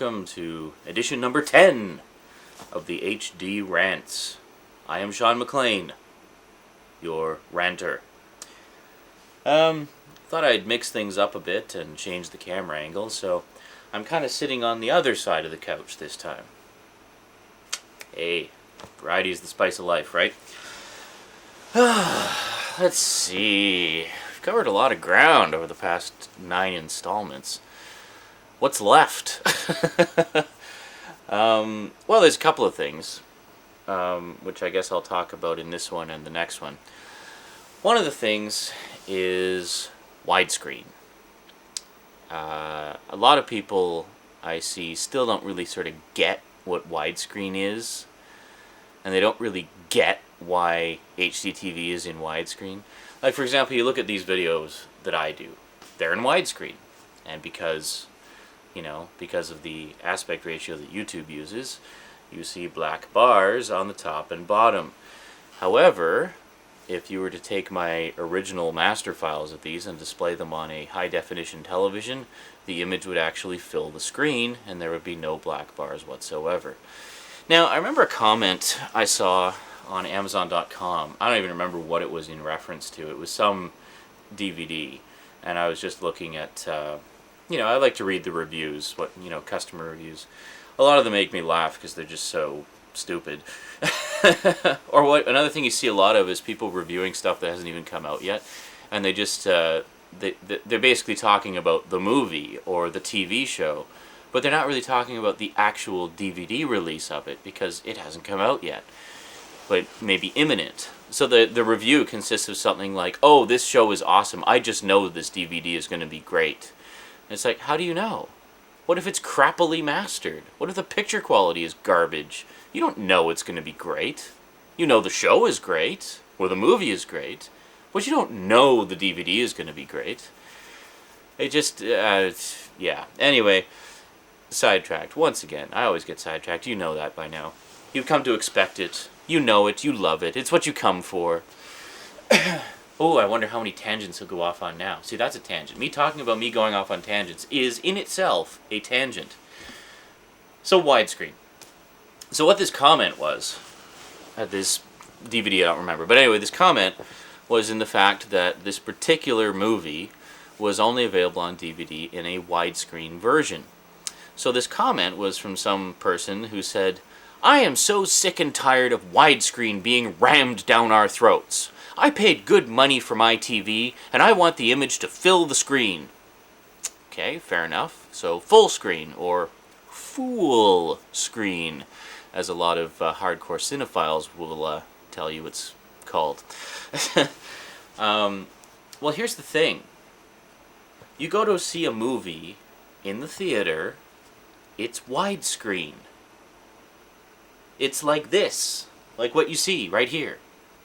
welcome to edition number 10 of the HD Rants. I am Sean McLean, your ranter. Thought I'd mix things up a bit and change the camera angle, so I'm kind of sitting on the other side of the couch this time. Hey, variety is the spice of life, right? Let's see. We've covered a lot of ground over the past 9 installments. What's left? Well, there's a couple of things, which I guess I'll talk about in this one and the next one. One of the things is widescreen. A lot of people I see still don't really sort of get what widescreen is, and they don't really get why HDTV is in widescreen. Like, for example, you look at these videos that I do. They're in widescreen, and because of the aspect ratio that YouTube uses, you see black bars on the top and bottom. However, if you were to take my original master files of these and display them on a high-definition television, the image would actually fill the screen, and there would be no black bars whatsoever. Now, I remember a comment I saw on Amazon.com. I don't even remember what it was in reference to. It was some DVD, and I was just looking at... I like to read the reviews, customer reviews. A lot of them make me laugh because they're just so stupid. Or another thing you see a lot of is people reviewing stuff that hasn't even come out yet, and they just they're basically talking about the movie or the TV show, but they're not really talking about the actual DVD release of it because it hasn't come out yet, but it may be imminent. So the review consists of something like, "Oh, this show is awesome. I just know this DVD is going to be great." It's like, how do you know? What if it's crappily mastered? What if the picture quality is garbage? You don't know it's going to be great. You know the show is great, or the movie is great, but you don't know the DVD is going to be great. It just, yeah. Anyway, sidetracked. Once again, I always get sidetracked. You know that by now. You've come to expect it. You know it. You love it. It's what you come for. Oh, I wonder how many tangents he'll go off on now. See, that's a tangent. Me talking about me going off on tangents is, in itself, a tangent. So, widescreen. So what this comment was, at this DVD, I don't remember. But anyway, this comment was in the fact that this particular movie was only available on DVD in a widescreen version. So this comment was from some person who said, "I am so sick and tired of widescreen being rammed down our throats. I paid good money for my TV, and I want the image to fill the screen." Okay, fair enough. So full screen, or full screen, as a lot of hardcore cinephiles will tell you it's called. Well, here's the thing. You go to see a movie in the theater, it's widescreen. It's like this, like what you see right here.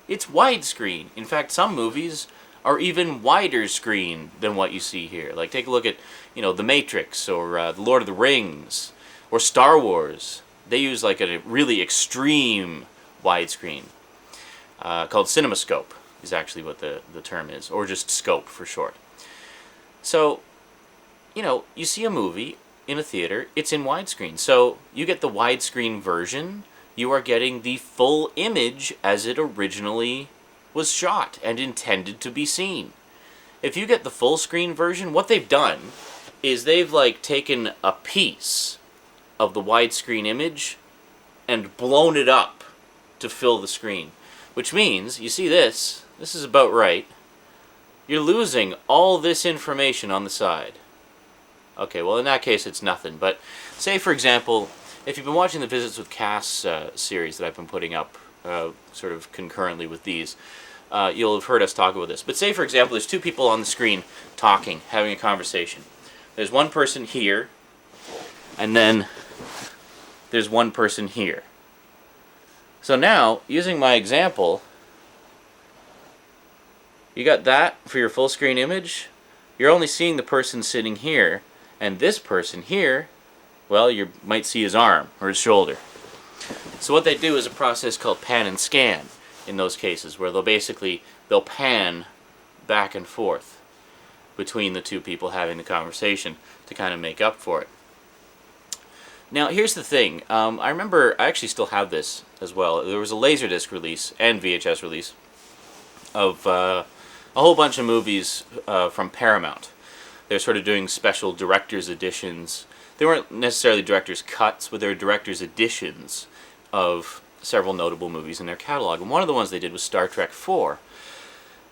It's widescreen. In fact, some movies are even wider screen than what you see here. Like, take a look at, The Matrix, or The Lord of the Rings, or Star Wars. They use like a really extreme widescreen called CinemaScope is actually what the term is, or just scope for short. So, you see a movie in a theater, it's in widescreen. So you get the widescreen version, you are getting the full image as it originally was shot and intended to be seen. If you get the full screen version, what they've done is they've taken a piece of the widescreen image and blown it up to fill the screen. Which means, you see this is about right, you're losing all this information on the side. Okay, well in that case it's nothing, but say for example, if you've been watching the Visits with Cass series that I've been putting up sort of concurrently with these, you'll have heard us talk about this. But say, for example, there's two people on the screen talking, having a conversation. There's one person here, and then there's one person here. So now, using my example, you got that for your full screen image. You're only seeing the person sitting here, and this person here, well, you might see his arm or his shoulder. So what they do is a process called pan and scan in those cases, where they'll pan back and forth between the two people having the conversation to kind of make up for it. Now, here's the thing. I remember, I actually still have this as well. There was a Laserdisc release and VHS release of a whole bunch of movies from Paramount. They're sort of doing special director's editions. They weren't necessarily director's cuts, but they were director's editions of several notable movies in their catalog. And one of the ones they did was Star Trek IV,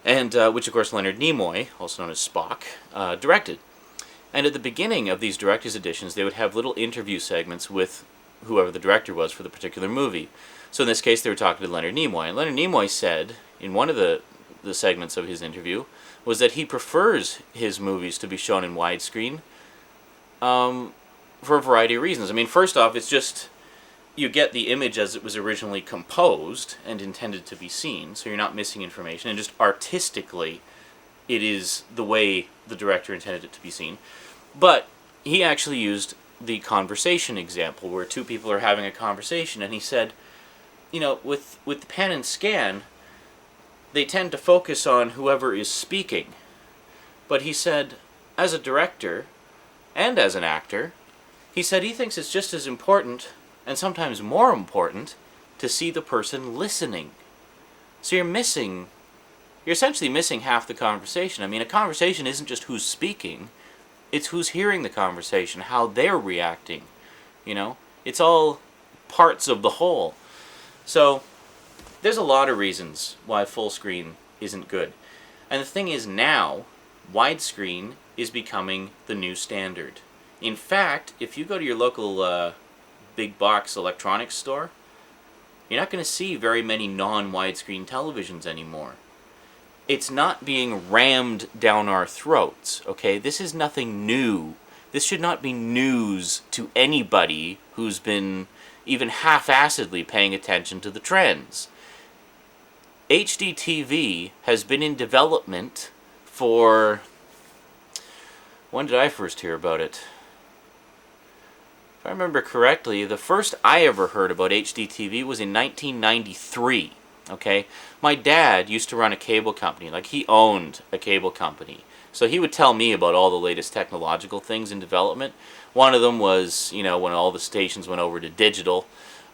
and which, of course, Leonard Nimoy, also known as Spock, directed. And at the beginning of these director's editions, they would have little interview segments with whoever the director was for the particular movie. So in this case, they were talking to Leonard Nimoy. And Leonard Nimoy said, in one of the segments of his interview, was that he prefers his movies to be shown in widescreen for a variety of reasons. I mean, first off, it's just you get the image as it was originally composed and intended to be seen, so you're not missing information. And just artistically, it is the way the director intended it to be seen. But he actually used the conversation example, where two people are having a conversation, and he said, you know, with the pan and scan, they tend to focus on whoever is speaking. But he said, as a director and as an actor, he said he thinks it's just as important, and sometimes more important, to see the person listening. So you're essentially missing half the conversation. I mean, a conversation isn't just who's speaking, it's who's hearing the conversation, how they're reacting. You know, it's all parts of the whole. So there's a lot of reasons why full screen isn't good. And the thing is, now widescreen is becoming the new standard. In fact, if you go to your local big box electronics store, you're not going to see very many non-widescreen televisions anymore. It's not being rammed down our throats, okay? This is nothing new. This should not be news to anybody who's been even half-assedly paying attention to the trends. HDTV has been in development for... When did I first hear about it? If I remember correctly, the first I ever heard about HDTV was in 1993. Okay, my dad used to run a cable company. Like, he owned a cable company, so he would tell me about all the latest technological things in development. One of them was, you know, when all the stations went over to digital,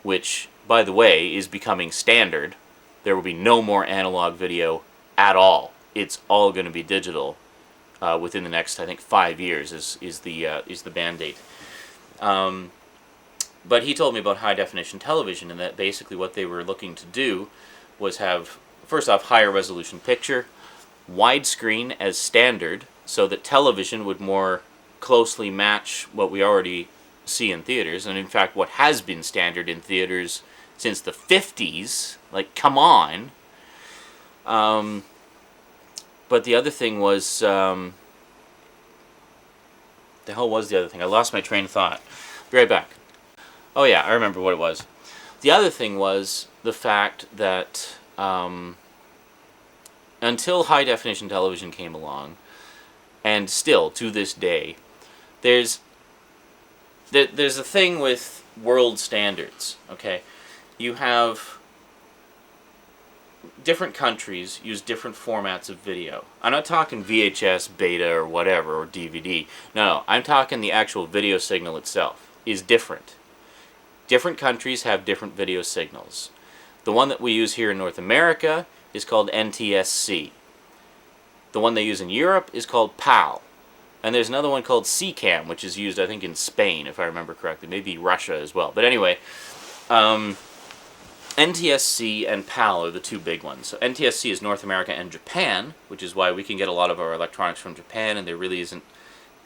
which, by the way, is becoming standard. There will be no more analog video at all. It's all going to be digital within the next, I think, 5 years is the mandate. But he told me about high definition television, and that basically what they were looking to do was have, first off, higher resolution picture, widescreen as standard, so that television would more closely match what we already see in theaters, and in fact what has been standard in theaters since the 50s. Like, come on. But the other thing was, the hell was the other thing? I lost my train of thought. Be right back. Oh yeah, I remember what it was. The other thing was the fact that until high-definition television came along, and still to this day, there's a thing with world standards, okay? You have different countries use different formats of video. I'm not talking VHS, beta, or whatever, or DVD. No, I'm talking the actual video signal itself is different. Different countries have different video signals. The one that we use here in North America is called NTSC. The one they use in Europe is called PAL. And there's another one called CCAM, which is used, I think, in Spain, if I remember correctly. Maybe Russia as well. But anyway, NTSC and PAL are the two big ones. So NTSC is North America and Japan, which is why we can get a lot of our electronics from Japan, and there really isn't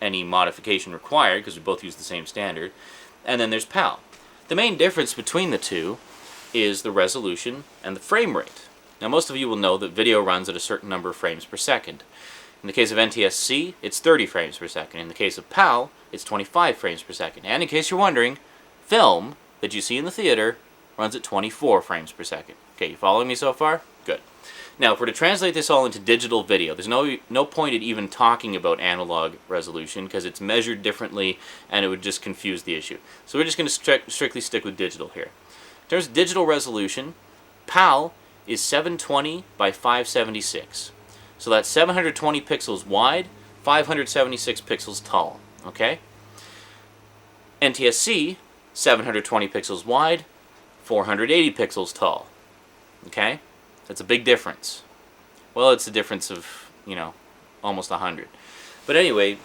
any modification required because we both use the same standard. And then there's PAL. The main difference between the two is the resolution and the frame rate. Now, most of you will know that video runs at a certain number of frames per second. In the case of NTSC, it's 30 frames per second. In the case of PAL, it's 25 frames per second. And in case you're wondering, film that you see in the theater runs at 24 frames per second. Okay, you following me so far? Good. Now, if we're to translate this all into digital video, there's no point in even talking about analog resolution because it's measured differently and it would just confuse the issue. So we're just going to strictly stick with digital here. In terms of digital resolution, PAL is 720 by 576. So that's 720 pixels wide, 576 pixels tall. Okay? NTSC 720 pixels wide, 480 pixels tall. Okay? That's a big difference. Well, it's a difference of, almost 100. But anyway,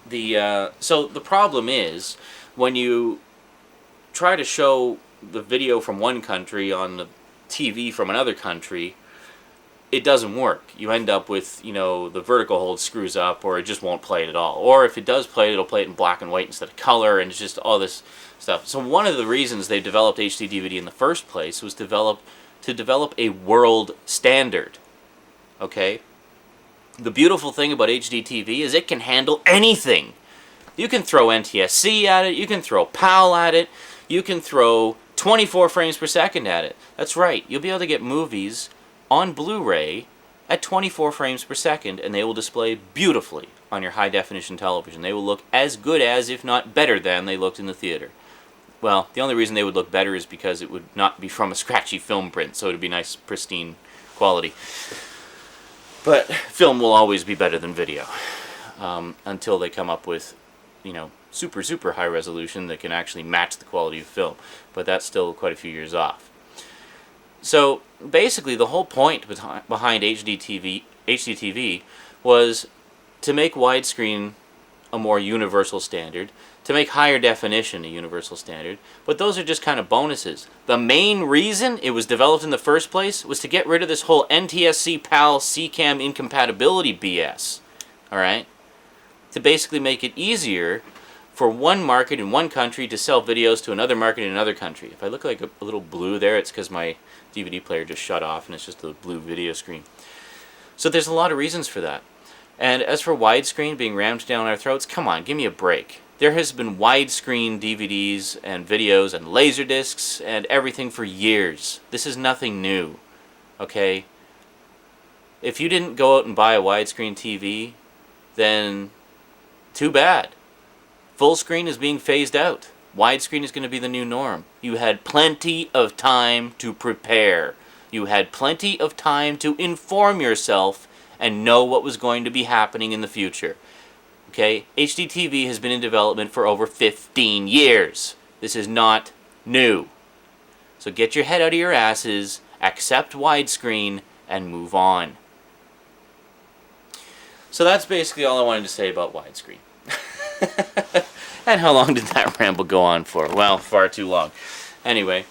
so the problem is when you try to show the video from one country on the TV from another country, it doesn't work. You end up with, the vertical hold screws up, or it just won't play it at all. Or if it does play it, it'll play it in black and white instead of color, and it's just all this stuff. So one of the reasons they developed HDTV in the first place was to develop a world standard. Okay? The beautiful thing about HDTV is it can handle anything. You can throw NTSC at it, you can throw PAL at it, you can throw 24 frames per second at it. That's right, you'll be able to get movies on Blu-ray at 24 frames per second, and they will display beautifully on your high-definition television. They will look as good as, if not better than, they looked in the theater. Well, the only reason they would look better is because it would not be from a scratchy film print, so it would be nice, pristine quality. But film will always be better than video, until they come up with, super, super high resolution that can actually match the quality of film. But that's still quite a few years off. So basically the whole point behind HDTV was to make widescreen a more universal standard, to make higher definition a universal standard, but those are just kind of bonuses. The main reason it was developed in the first place was to get rid of this whole NTSC, PAL, CCAM incompatibility BS. Alright? To basically make it easier for one market in one country to sell videos to another market in another country. If I look like a little blue there, it's because my DVD player just shut off and it's just a blue video screen. So there's a lot of reasons for that. And as for widescreen being rammed down our throats, come on, give me a break. There has been widescreen DVDs and videos and laserdiscs and everything for years. This is nothing new. Okay? If you didn't go out and buy a widescreen TV, then too bad. Full screen is being phased out. Widescreen is going to be the new norm. You had plenty of time to prepare. You had plenty of time to inform yourself and know what was going to be happening in the future. Okay? HDTV has been in development for over 15 years. This is not new. So get your head out of your asses, accept widescreen, and move on. So that's basically all I wanted to say about widescreen. And how long did that ramble go on for? Well, far too long. Anyway,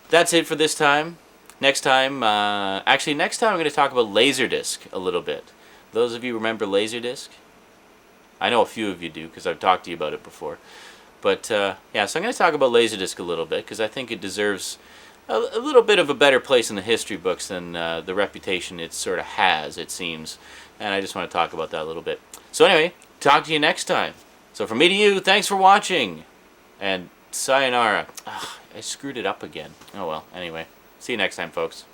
that's it for this time. Next time I'm going to talk about Laserdisc a little bit. Those of you remember Laserdisc? I know a few of you do because I've talked to you about it before. But yeah, so I'm going to talk about Laserdisc a little bit because I think it deserves a little bit of a better place in the history books than the reputation it sort of has, it seems. And I just want to talk about that a little bit. So anyway, talk to you next time. So from me to you, thanks for watching. And sayonara. Ugh, I screwed it up again. Oh well, anyway. See you next time, folks.